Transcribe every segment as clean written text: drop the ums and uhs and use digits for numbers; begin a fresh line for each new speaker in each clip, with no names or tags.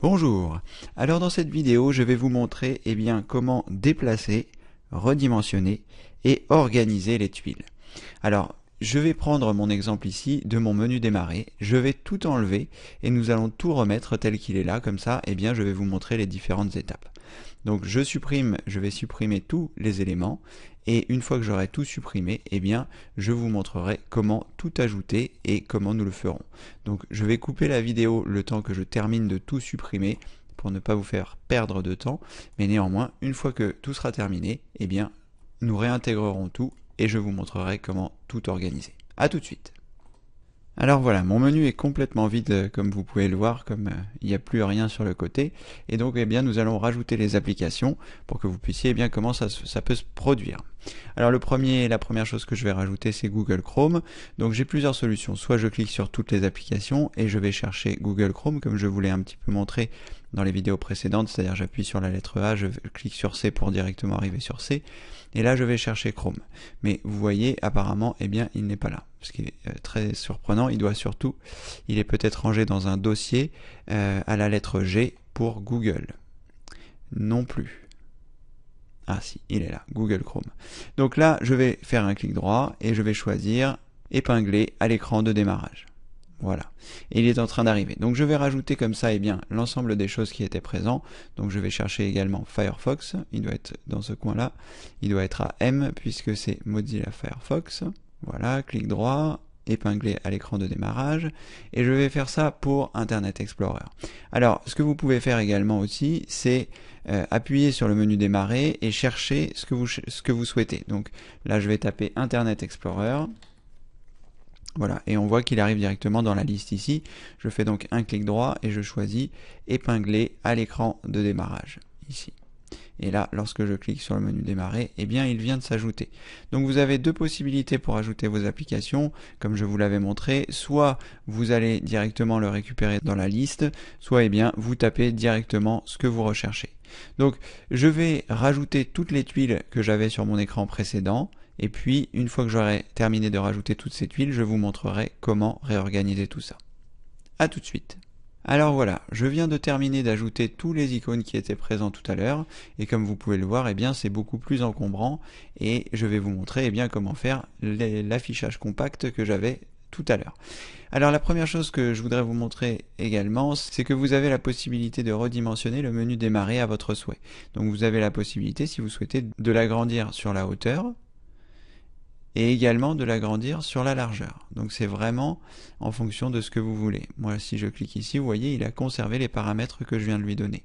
Bonjour, alors dans cette vidéo je vais vous montrer comment déplacer, redimensionner et organiser les tuiles. Alors je vais prendre mon exemple ici de mon menu démarrer, je vais tout enlever et nous allons tout remettre tel qu'il est là, comme ça je vais vous montrer les différentes étapes. Donc je vais supprimer tous les éléments et une fois que j'aurai tout supprimé, je vous montrerai comment tout ajouter et comment nous le ferons. Donc je vais couper la vidéo le temps que je termine de tout supprimer pour ne pas vous faire perdre de temps, mais néanmoins, une fois que tout sera terminé, nous réintégrerons tout et je vous montrerai comment tout organiser. A tout de suite. Alors voilà, mon menu est complètement vide comme vous pouvez le voir, comme il n'y a plus rien sur le côté. Et donc nous allons rajouter les applications pour que vous puissiez comment ça peut se produire. Alors la première chose que je vais rajouter, c'est Google Chrome. Donc j'ai plusieurs solutions. Soit je clique sur toutes les applications et je vais chercher Google Chrome comme je vous l'ai un petit peu montré dans les vidéos précédentes, c'est-à-dire j'appuie sur la lettre A, je clique sur C pour directement arriver sur C, et là je vais chercher Chrome. Mais vous voyez, apparemment, il n'est pas là. Ce qui est très surprenant, il est peut-être rangé dans un dossier à la lettre G pour Google. Non plus. Ah si, il est là, Google Chrome. Donc là, je vais faire un clic droit et je vais choisir épingler à l'écran de démarrage. Voilà. Et il est en train d'arriver. Donc je vais rajouter comme ça l'ensemble des choses qui étaient présentes. Donc je vais chercher également Firefox. Il doit être dans ce coin-là. Il doit être à M puisque c'est Mozilla Firefox. Voilà, clic droit, épingler à l'écran de démarrage. Et je vais faire ça pour Internet Explorer. Alors, ce que vous pouvez faire également aussi, c'est appuyer sur le menu démarrer et chercher ce que vous souhaitez. Donc là, je vais taper Internet Explorer. Voilà, et on voit qu'il arrive directement dans la liste ici. Je fais donc un clic droit et je choisis épingler à l'écran de démarrage, ici. Et là, lorsque je clique sur le menu démarrer, il vient de s'ajouter. Donc vous avez deux possibilités pour ajouter vos applications, comme je vous l'avais montré. Soit vous allez directement le récupérer dans la liste, soit vous tapez directement ce que vous recherchez. Donc je vais rajouter toutes les tuiles que j'avais sur mon écran précédent. Et puis, une fois que j'aurai terminé de rajouter toutes ces tuiles, je vous montrerai comment réorganiser tout ça. A tout de suite. Alors voilà, je viens de terminer d'ajouter tous les icônes qui étaient présents tout à l'heure. Et comme vous pouvez le voir, c'est beaucoup plus encombrant. Et je vais vous montrer comment faire l'affichage compact que j'avais tout à l'heure. Alors la première chose que je voudrais vous montrer également, c'est que vous avez la possibilité de redimensionner le menu démarrer à votre souhait. Donc vous avez la possibilité, si vous souhaitez, de l'agrandir sur la hauteur, et également de l'agrandir sur la largeur. Donc c'est vraiment en fonction de ce que vous voulez. Moi, si je clique ici, vous voyez, il a conservé les paramètres que je viens de lui donner.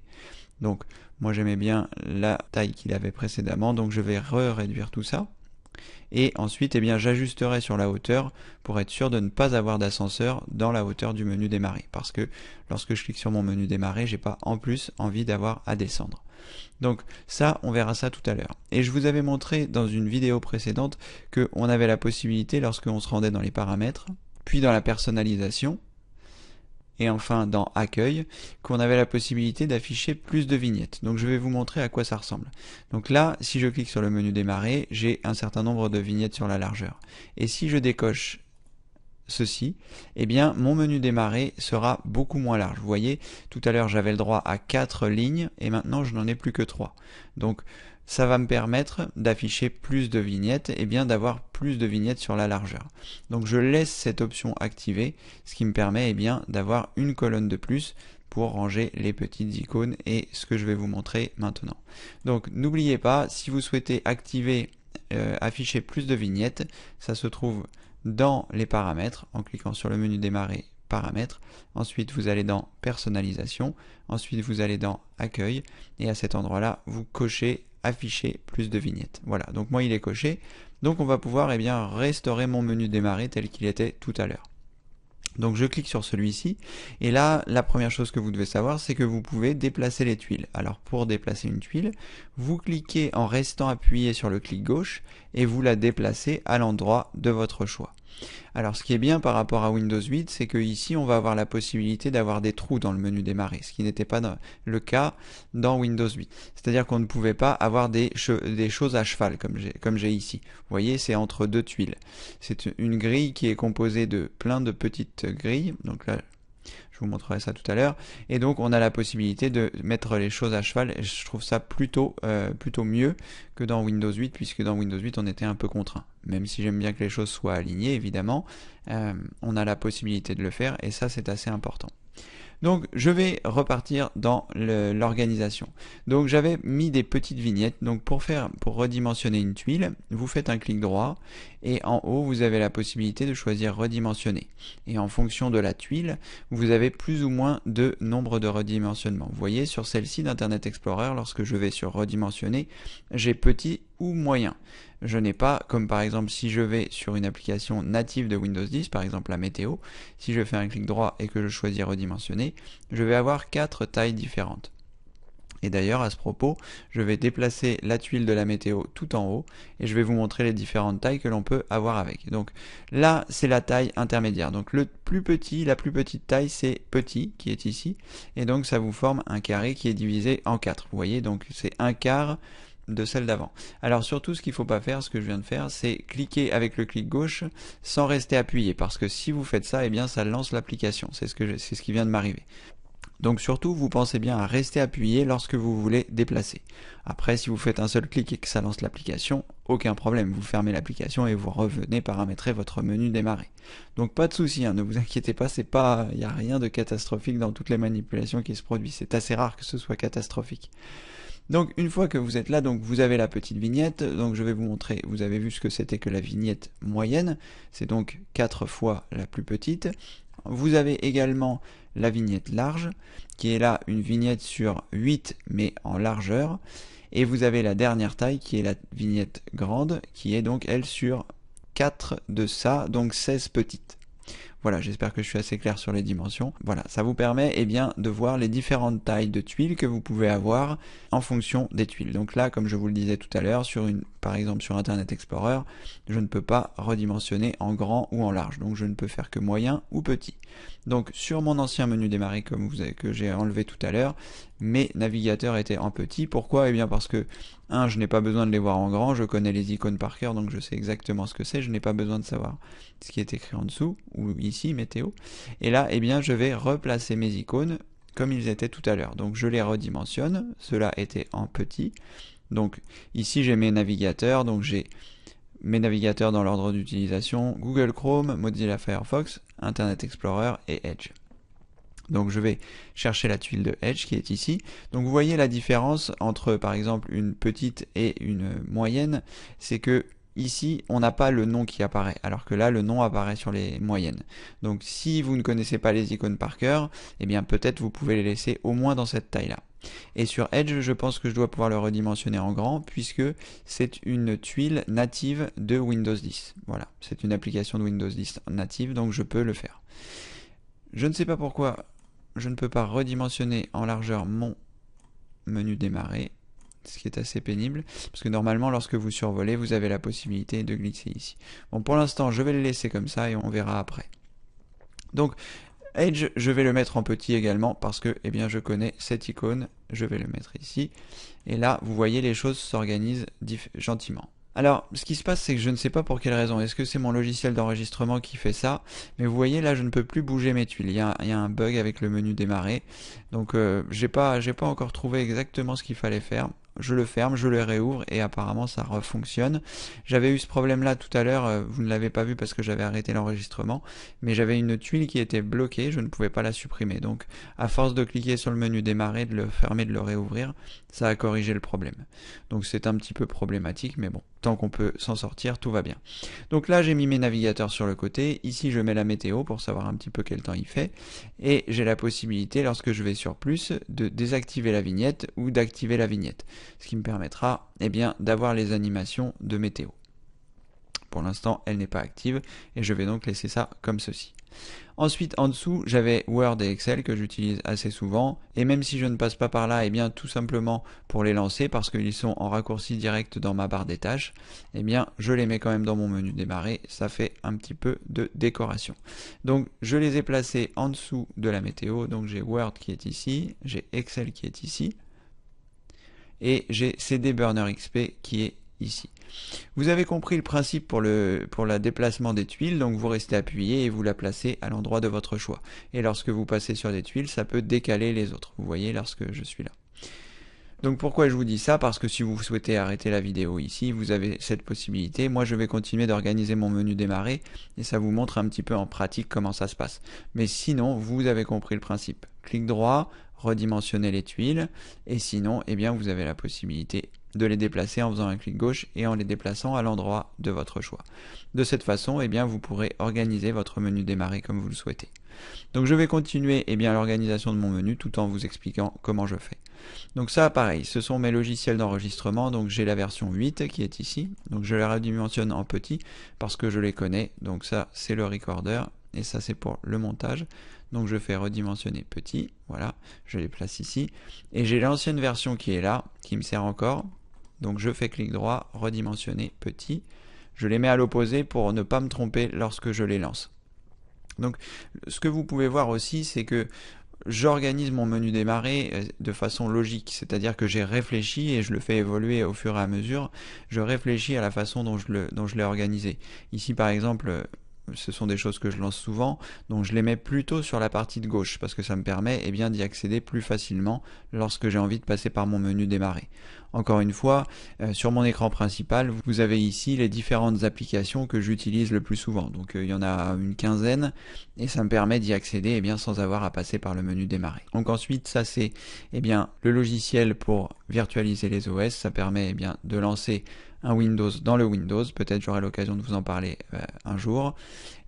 Donc moi j'aimais bien la taille qu'il avait précédemment, donc je vais réduire tout ça. Et ensuite, j'ajusterai sur la hauteur pour être sûr de ne pas avoir d'ascenseur dans la hauteur du menu démarrer. Parce que lorsque je clique sur mon menu démarrer, j'ai pas en plus envie d'avoir à descendre. Donc ça, on verra ça tout à l'heure. Et je vous avais montré dans une vidéo précédente qu'on avait la possibilité, lorsqu'on se rendait dans les paramètres, puis dans la personnalisation, et enfin dans Accueil, qu'on avait la possibilité d'afficher plus de vignettes. Donc je vais vous montrer à quoi ça ressemble. Donc là, si je clique sur le menu démarrer, j'ai un certain nombre de vignettes sur la largeur. Et si je décoche ceci, mon menu démarrer sera beaucoup moins large. Vous voyez, tout à l'heure j'avais le droit à 4 lignes et maintenant je n'en ai plus que 3. Donc ça va me permettre d'afficher plus de vignettes et d'avoir plus de vignettes sur la largeur. Donc je laisse cette option activée, ce qui me permet d'avoir une colonne de plus pour ranger les petites icônes et ce que je vais vous montrer maintenant. Donc n'oubliez pas, si vous souhaitez activer afficher plus de vignettes, ça se trouve dans les paramètres en cliquant sur le menu démarrer paramètres, ensuite vous allez dans personnalisation, ensuite vous allez dans accueil et à cet endroit là vous cochez afficher plus de vignettes. Voilà, donc moi il est coché, donc on va pouvoir restaurer mon menu démarrer tel qu'il était tout à l'heure. Donc je clique sur celui-ci et là la première chose que vous devez savoir, c'est que vous pouvez déplacer les tuiles. Alors pour déplacer une tuile, vous cliquez en restant appuyé sur le clic gauche et vous la déplacez à l'endroit de votre choix. Alors ce qui est bien par rapport à Windows 8, c'est que ici on va avoir la possibilité d'avoir des trous dans le menu démarrer, ce qui n'était pas le cas dans Windows 8. C'est-à-dire qu'on ne pouvait pas avoir des choses à cheval comme j'ai ici. Vous voyez, c'est entre deux tuiles. C'est une grille qui est composée de plein de petites grilles. Donc là, Je vous montrerai ça tout à l'heure. Et donc on a la possibilité de mettre les choses à cheval, et je trouve ça plutôt mieux que dans Windows 8, puisque dans Windows 8 on était un peu contraint. Même si j'aime bien que les choses soient alignées, évidemment, on a la possibilité de le faire, et ça c'est assez important. Donc je vais repartir dans l'organisation. Donc j'avais mis des petites vignettes. Donc pour redimensionner une tuile, vous faites un clic droit et en haut vous avez la possibilité de choisir redimensionner. Et en fonction de la tuile, vous avez plus ou moins de nombre de redimensionnements. Vous voyez sur celle-ci d'Internet Explorer, lorsque je vais sur redimensionner, j'ai petit ou moyen. Je n'ai pas, comme par exemple si je vais sur une application native de Windows 10, par exemple la météo, si je fais un clic droit et que je choisis redimensionner, je vais avoir 4 tailles différentes. Et d'ailleurs, à ce propos, je vais déplacer la tuile de la météo tout en haut et je vais vous montrer les différentes tailles que l'on peut avoir avec. Donc là, c'est la taille intermédiaire. Donc la plus petite taille, c'est petit, qui est ici. Et donc ça vous forme un carré qui est divisé en 4. Vous voyez, donc c'est un quart de celle d'avant. Alors surtout, ce qu'il ne faut pas faire, ce que je viens de faire, c'est cliquer avec le clic gauche sans rester appuyé, parce que si vous faites ça, eh bien ça lance l'application. C'est ce qui vient de m'arriver. Donc surtout, vous pensez bien à rester appuyé lorsque vous voulez déplacer. Après, si vous faites un seul clic et que ça lance l'application, aucun problème, vous fermez l'application et vous revenez paramétrer votre menu démarrer. Donc pas de souci, ne vous inquiétez pas, il n'y a rien de catastrophique dans toutes les manipulations qui se produisent. C'est assez rare que ce soit catastrophique. Donc une fois que vous êtes là, donc vous avez la petite vignette, donc je vais vous montrer, vous avez vu ce que c'était que la vignette moyenne, c'est donc 4 fois la plus petite. Vous avez également la vignette large, qui est là une vignette sur 8 mais en largeur, et vous avez la dernière taille qui est la vignette grande, qui est donc elle sur 4 de ça, donc 16 petites. Voilà, j'espère que je suis assez clair sur les dimensions. Voilà, ça vous permet bien de voir les différentes tailles de tuiles que vous pouvez avoir en fonction des tuiles. Donc là, comme je vous le disais tout à l'heure, par exemple sur Internet Explorer, je ne peux pas redimensionner en grand ou en large. Donc je ne peux faire que moyen ou petit. Donc sur mon ancien menu démarrer que j'ai enlevé tout à l'heure, mes navigateurs étaient en petit. Pourquoi ? Eh bien parce que je n'ai pas besoin de les voir en grand, je connais les icônes par cœur, donc je sais exactement ce que c'est, je n'ai pas besoin de savoir ce qui est écrit en dessous, ou ici, météo. Et là, je vais replacer mes icônes comme ils étaient tout à l'heure. Donc je les redimensionne, cela était en petit. Donc ici j'ai mes navigateurs, donc j'ai mes navigateurs dans l'ordre d'utilisation, Google Chrome, Mozilla Firefox, Internet Explorer et Edge. Donc je vais chercher la tuile de Edge qui est ici. Donc vous voyez la différence entre par exemple une petite et une moyenne, c'est que ici on n'a pas le nom qui apparaît, alors que là le nom apparaît sur les moyennes. Donc si vous ne connaissez pas les icônes par cœur, eh bien peut-être vous pouvez les laisser au moins dans cette taille là. Et sur Edge, je pense que je dois pouvoir le redimensionner en grand, puisque c'est une tuile native de Windows 10. Voilà, c'est une application de Windows 10 native, donc je peux le faire. Je ne sais pas pourquoi je ne peux pas redimensionner en largeur mon menu démarrer, ce qui est assez pénible, parce que normalement lorsque vous survolez, vous avez la possibilité de glisser ici. Bon, pour l'instant, je vais le laisser comme ça et on verra après. Donc, Edge, je vais le mettre en petit également parce que je connais cette icône, je vais le mettre ici. Et là, vous voyez, les choses s'organisent gentiment. Alors, ce qui se passe, c'est que je ne sais pas pour quelle raison. Est-ce que c'est mon logiciel d'enregistrement qui fait ça? Mais vous voyez, là, je ne peux plus bouger mes tuiles. Il y a un bug avec le menu démarrer. Donc, j'ai pas encore trouvé exactement ce qu'il fallait faire. Je le ferme, je le réouvre et apparemment ça refonctionne. J'avais eu ce problème là tout à l'heure, vous ne l'avez pas vu parce que j'avais arrêté l'enregistrement, mais j'avais une tuile qui était bloquée, je ne pouvais pas la supprimer. Donc à force de cliquer sur le menu démarrer, de le fermer, de le réouvrir, ça a corrigé le problème. Donc c'est un petit peu problématique, mais bon, tant qu'on peut s'en sortir, tout va bien. Donc là j'ai mis mes navigateurs sur le côté, ici je mets la météo pour savoir un petit peu quel temps il fait, et j'ai la possibilité, lorsque je vais sur plus, de désactiver la vignette ou d'activer la vignette. Ce qui me permettra d'avoir les animations de météo. Pour l'instant, elle n'est pas active et je vais donc laisser ça comme ceci. Ensuite, en dessous, j'avais Word et Excel que j'utilise assez souvent et même si je ne passe pas par là, tout simplement pour les lancer parce qu'ils sont en raccourci direct dans ma barre des tâches, je les mets quand même dans mon menu démarrer, ça fait un petit peu de décoration. Donc, je les ai placés en dessous de la météo, donc j'ai Word qui est ici, j'ai Excel qui est ici, et j'ai CD Burner XP qui est ici. Vous avez compris le principe pour le déplacement des tuiles, donc vous restez appuyé et vous la placez à l'endroit de votre choix. Et lorsque vous passez sur des tuiles, ça peut décaler les autres. Vous voyez lorsque je suis là. Donc pourquoi je vous dis ça? Parce que si vous souhaitez arrêter la vidéo ici, vous avez cette possibilité. Moi je vais continuer d'organiser mon menu démarrer et ça vous montre un petit peu en pratique comment ça se passe. Mais sinon, vous avez compris le principe. Clic droit, redimensionner les tuiles et sinon, eh bien, vous avez la possibilité de les déplacer en faisant un clic gauche et en les déplaçant à l'endroit de votre choix. De cette façon, eh bien, vous pourrez organiser votre menu démarrer comme vous le souhaitez. Donc je vais continuer l'organisation de mon menu tout en vous expliquant comment je fais. Donc ça pareil, ce sont mes logiciels d'enregistrement, donc j'ai la version 8 qui est ici, donc je les redimensionne en petit parce que je les connais, donc ça c'est le recorder et ça c'est pour le montage. Donc je fais redimensionner petit, voilà, je les place ici, et j'ai l'ancienne version qui est là, qui me sert encore, donc je fais clic droit, redimensionner petit, je les mets à l'opposé pour ne pas me tromper lorsque je les lance. Donc ce que vous pouvez voir aussi, c'est que j'organise mon menu démarrer de façon logique, c'est-à-dire que j'ai réfléchi et je le fais évoluer au fur et à mesure, je réfléchis à la façon dont je l'ai organisé. Ici par exemple, ce sont des choses que je lance souvent, donc je les mets plutôt sur la partie de gauche parce que ça me permet d'y accéder plus facilement lorsque j'ai envie de passer par mon menu démarrer. Encore une fois, sur mon écran principal, vous avez ici les différentes applications que j'utilise le plus souvent. Donc il y en a une quinzaine et ça me permet d'y accéder sans avoir à passer par le menu démarrer. Donc ensuite, ça c'est le logiciel pour virtualiser les OS. Ça permet de lancer un Windows dans le Windows, peut-être j'aurai l'occasion de vous en parler un jour.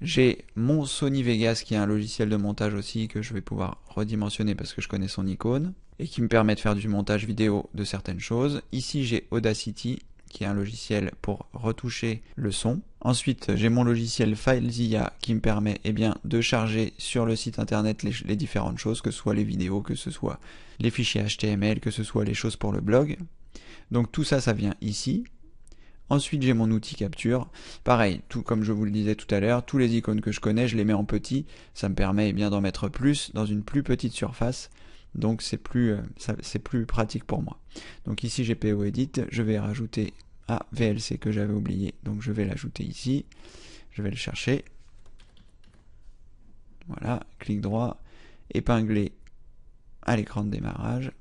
J'ai mon Sony Vegas qui est un logiciel de montage aussi que je vais pouvoir redimensionner parce que je connais son icône et qui me permet de faire du montage vidéo de certaines choses. Ici j'ai Audacity qui est un logiciel pour retoucher le son. Ensuite j'ai mon logiciel FileZilla qui me permet de charger sur le site internet les différentes choses, que ce soit les vidéos, que ce soit les fichiers HTML, que ce soit les choses pour le blog. Donc tout ça, ça vient ici. Ensuite, j'ai mon outil capture. Pareil, tout comme je vous le disais tout à l'heure, tous les icônes que je connais, je les mets en petit. Ça me permet d'en mettre plus dans une plus petite surface. Donc c'est plus pratique pour moi. Donc ici j'ai PO Edit, je vais rajouter VLC que j'avais oublié. Donc je vais l'ajouter ici. Je vais le chercher. Voilà, clic droit, épingler à l'écran de démarrage.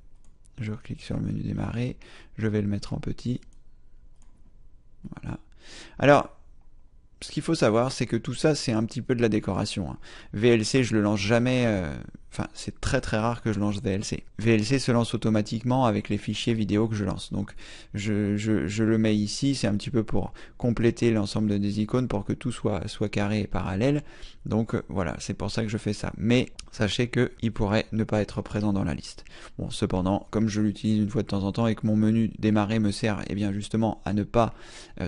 Je clique sur le menu démarrer. Je vais le mettre en petit. Voilà. Alors, ce qu'il faut savoir, c'est que tout ça, c'est un petit peu de la décoration. VLC, je le lance jamais. Enfin, c'est très très rare que je lance VLC. VLC se lance automatiquement avec les fichiers vidéo que je lance. Donc, je le mets ici. C'est un petit peu pour compléter l'ensemble des icônes pour que tout soit carré et parallèle. Donc, voilà, c'est pour ça que je fais ça. Mais sachez qu'il pourrait ne pas être présent dans la liste. Bon, cependant, comme je l'utilise une fois de temps en temps et que mon menu démarrer me sert justement à ne pas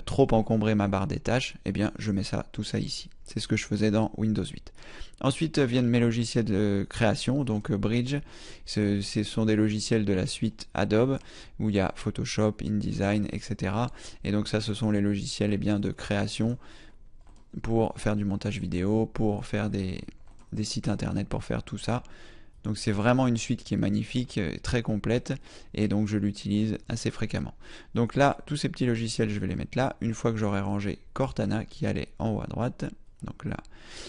trop encombrer ma barre des tâches, je mets tout ça ici. C'est ce que je faisais dans Windows 8. Ensuite viennent mes logiciels de création, donc Bridge. Ce sont des logiciels de la suite Adobe, où il y a Photoshop, InDesign, etc. Et donc ça, ce sont les logiciels de création pour faire du montage vidéo, pour faire des sites internet, pour faire tout ça. Donc c'est vraiment une suite qui est magnifique, très complète, et donc je l'utilise assez fréquemment. Donc là, tous ces petits logiciels, je vais les mettre là, une fois que j'aurai rangé Cortana, qui allait en haut à droite. Donc là.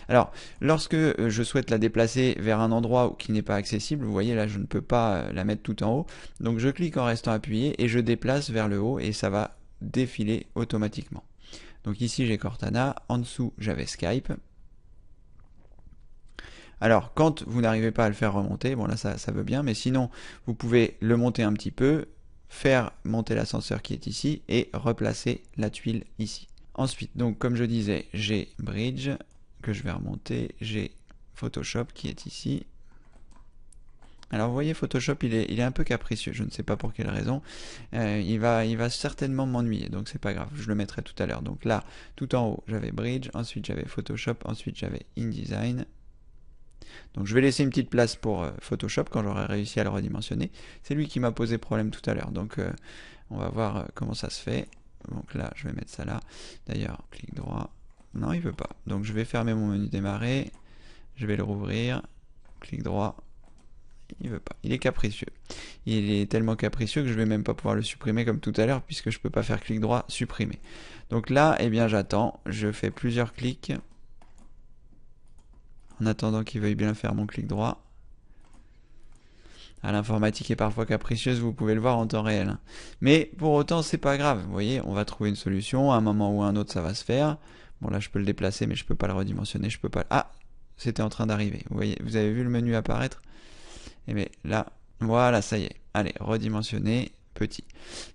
Alors, lorsque je souhaite la déplacer vers un endroit qui n'est pas accessible, vous voyez là, je ne peux pas la mettre tout en haut. Donc je clique en restant appuyé, et je déplace vers le haut, et ça va défiler automatiquement. Donc ici j'ai Cortana, en dessous j'avais Skype. Alors, quand vous n'arrivez pas à le faire remonter, bon là ça veut bien, mais sinon, vous pouvez le monter un petit peu, faire monter l'ascenseur qui est ici, et replacer la tuile ici. Ensuite, donc comme je disais, j'ai Bridge, que je vais remonter, j'ai Photoshop qui est ici. Alors vous voyez, Photoshop il est un peu capricieux, je ne sais pas pour quelle raison. Il va certainement m'ennuyer, donc c'est pas grave, je le mettrai tout à l'heure. Donc là, tout en haut, j'avais Bridge, ensuite j'avais Photoshop, ensuite j'avais InDesign. Donc je vais laisser une petite place pour Photoshop quand j'aurai réussi à le redimensionner. C'est lui qui m'a posé problème tout à l'heure, donc on va voir comment ça se fait. Donc là, je vais mettre ça là. D'ailleurs, clic droit. Non, il veut pas. Donc je vais fermer mon menu démarrer. Je vais le rouvrir. Clic droit. Il veut pas. Il est capricieux. Il est tellement capricieux que je vais même pas pouvoir le supprimer comme tout à l'heure puisque je peux pas faire clic droit supprimer. Donc là, eh bien j'attends, je fais plusieurs clics en attendant qu'il veuille bien faire mon clic droit. Ah, l'informatique est parfois capricieuse, vous pouvez le voir en temps réel. Mais pour autant, c'est pas grave. Vous voyez, on va trouver une solution. À un moment ou à un autre, ça va se faire. Bon, là, je peux le déplacer, mais je peux pas le redimensionner. Je peux pas. Ah, c'était en train d'arriver. Vous voyez, vous avez vu le menu apparaître? Et bien là, voilà, ça y est. Allez, redimensionner, petit.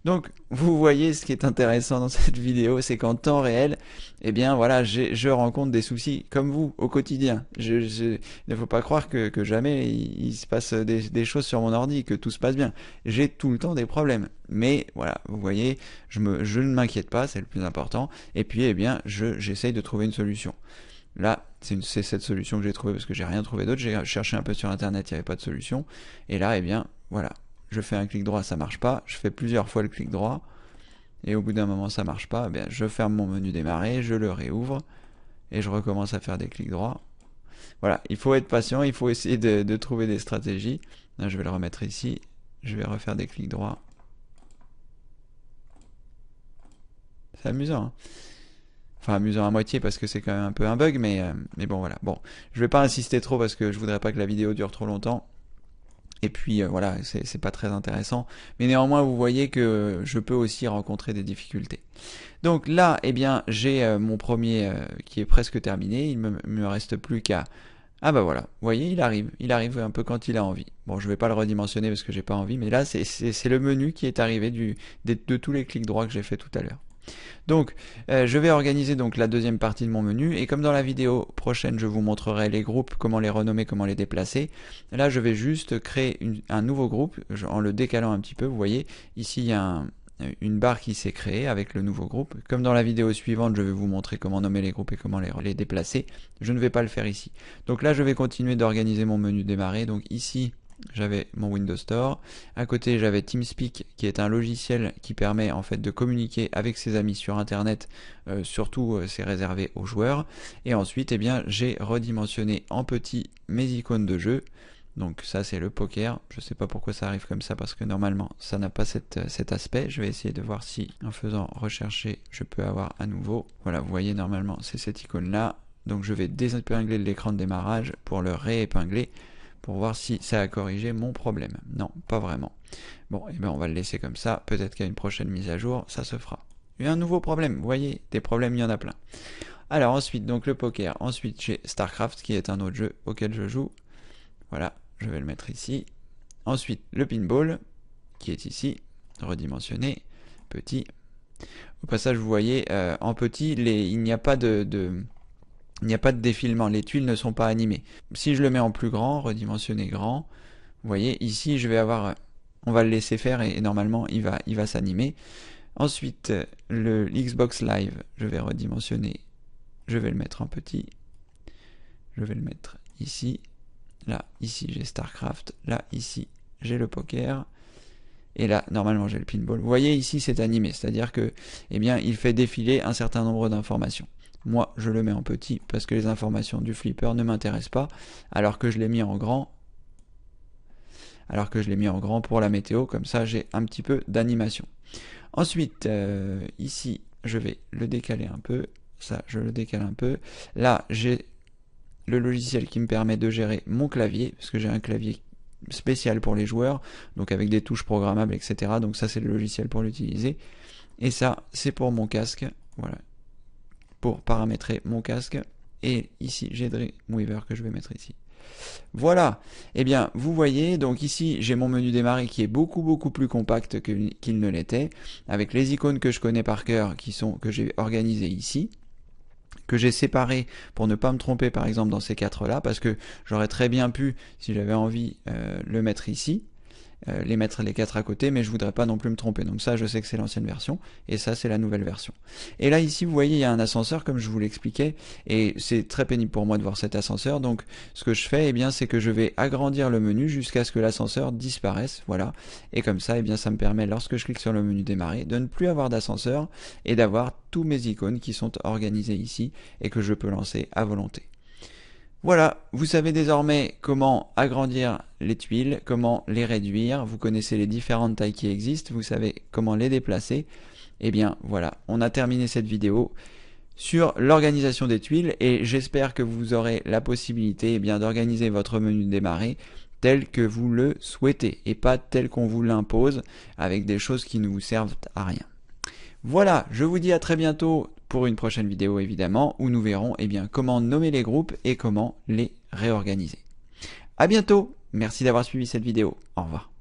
Donc, vous voyez ce qui est intéressant dans cette vidéo, c'est qu'en temps réel, eh bien voilà, je rencontre des soucis comme vous au quotidien. Il ne faut pas croire que jamais il se passe des choses sur mon ordi, que tout se passe bien. J'ai tout le temps des problèmes. Mais voilà, vous voyez, je ne m'inquiète pas, c'est le plus important. Et puis, eh bien, j'essaye de trouver une solution. Là, c'est cette solution que j'ai trouvée parce que j'ai rien trouvé d'autre. J'ai cherché un peu sur internet, il n'y avait pas de solution. Et là, eh bien, voilà. Je fais un clic droit, ça marche pas. Je fais plusieurs fois le clic droit. Et au bout d'un moment, ça marche pas. Eh bien, je ferme mon menu démarrer, je le réouvre. Et je recommence à faire des clics droits. Voilà, il faut être patient, il faut essayer de trouver des stratégies. Là, je vais le remettre ici. Je vais refaire des clics droits. C'est amusant, hein. Enfin, amusant à moitié parce que c'est quand même un peu un bug, mais bon, voilà. Bon, je vais pas insister trop parce que je voudrais pas que la vidéo dure trop longtemps. Et puis voilà, c'est pas très intéressant. Mais néanmoins, vous voyez que je peux aussi rencontrer des difficultés. Donc là, eh bien, j'ai mon premier qui est presque terminé. Il me reste plus qu'à... Ah bah voilà, vous voyez, il arrive un peu quand il a envie. Bon, je vais pas le redimensionner parce que j'ai pas envie, mais là, c'est le menu qui est arrivé de tous les clics droits que j'ai fait tout à l'heure. Donc, je vais organiser donc la deuxième partie de mon menu, et comme dans la vidéo prochaine, je vous montrerai les groupes, comment les renommer, comment les déplacer. Là, je vais juste créer un nouveau groupe, en le décalant un petit peu. Vous voyez, ici, il y a une barre qui s'est créée avec le nouveau groupe. Comme dans la vidéo suivante, je vais vous montrer comment nommer les groupes et comment les déplacer. Je ne vais pas le faire ici. Donc là, je vais continuer d'organiser mon menu démarrer. Donc ici, j'avais mon Windows Store. À côté, j'avais TeamSpeak, qui est un logiciel qui permet en fait de communiquer avec ses amis sur Internet. Surtout, c'est réservé aux joueurs. Et ensuite, eh bien, j'ai redimensionné en petit mes icônes de jeu. Donc ça, c'est le poker. Je ne sais pas pourquoi ça arrive comme ça, parce que normalement, ça n'a pas cet aspect. Je vais essayer de voir si, en faisant rechercher, je peux avoir à nouveau. Voilà, vous voyez, normalement, c'est cette icône-là. Donc je vais désépingler l'écran de démarrage pour le réépingler, pour voir si ça a corrigé mon problème. Non, pas vraiment. Bon, et bien on va le laisser comme ça. Peut-être qu'à une prochaine mise à jour, ça se fera. Il y a un nouveau problème. Vous voyez, des problèmes, il y en a plein. Alors ensuite, donc le poker. Ensuite, j'ai StarCraft, qui est un autre jeu auquel je joue. Voilà, je vais le mettre ici. Ensuite, le pinball, qui est ici, redimensionné, petit. Au passage, vous voyez, en petit, il n'y a pas il n'y a pas de défilement, les tuiles ne sont pas animées. Si je le mets en plus grand, redimensionné grand, vous voyez, ici je vais avoir, on va le laisser faire et normalement il va s'animer. Ensuite, le Xbox Live, je vais redimensionner, je vais le mettre en petit, je vais le mettre ici, là, ici j'ai StarCraft, là, ici j'ai le poker, et là, normalement j'ai le pinball. Vous voyez, ici c'est animé, c'est-à-dire que, eh bien, il fait défiler un certain nombre d'informations. Moi, je le mets en petit parce que les informations du flipper ne m'intéressent pas, alors que je l'ai mis en grand. Pour la météo, comme ça j'ai un petit peu d'animation. Ensuite, ici, je vais le décaler un peu. Ça, je le décale un peu. Là, j'ai le logiciel qui me permet de gérer mon clavier, parce que j'ai un clavier spécial pour les joueurs, donc avec des touches programmables, etc. Donc ça, c'est le logiciel pour l'utiliser. Et ça, c'est pour mon casque. Voilà. Pour paramétrer mon casque. Et ici, j'ai Dreamweaver que je vais mettre ici. Voilà, eh bien vous voyez, donc ici j'ai mon menu démarrer qui est beaucoup plus compact qu'il ne l'était, avec les icônes que je connais par cœur, que j'ai organisées ici, que j'ai séparées pour ne pas me tromper par exemple dans ces quatre là, parce que j'aurais très bien pu, si j'avais envie, le mettre ici, les mettre les quatre à côté, mais je voudrais pas non plus me tromper. Donc ça, je sais que c'est l'ancienne version, et ça, c'est la nouvelle version. Et là, ici, vous voyez, il y a un ascenseur, comme je vous l'expliquais, et c'est très pénible pour moi de voir cet ascenseur. Donc, ce que je fais, eh bien, c'est que je vais agrandir le menu jusqu'à ce que l'ascenseur disparaisse, voilà. Et comme ça, eh bien, ça me permet, lorsque je clique sur le menu démarrer, de ne plus avoir d'ascenseur et d'avoir tous mes icônes qui sont organisées ici et que je peux lancer à volonté. Voilà, vous savez désormais comment agrandir les tuiles, comment les réduire, vous connaissez les différentes tailles qui existent, vous savez comment les déplacer. Et bien voilà, on a terminé cette vidéo sur l'organisation des tuiles et j'espère que vous aurez la possibilité d'organiser votre menu de démarrer tel que vous le souhaitez et pas tel qu'on vous l'impose avec des choses qui ne vous servent à rien. Voilà, je vous dis à très bientôt pour une prochaine vidéo évidemment où nous verrons comment nommer les groupes et comment les réorganiser. À bientôt, merci d'avoir suivi cette vidéo, au revoir.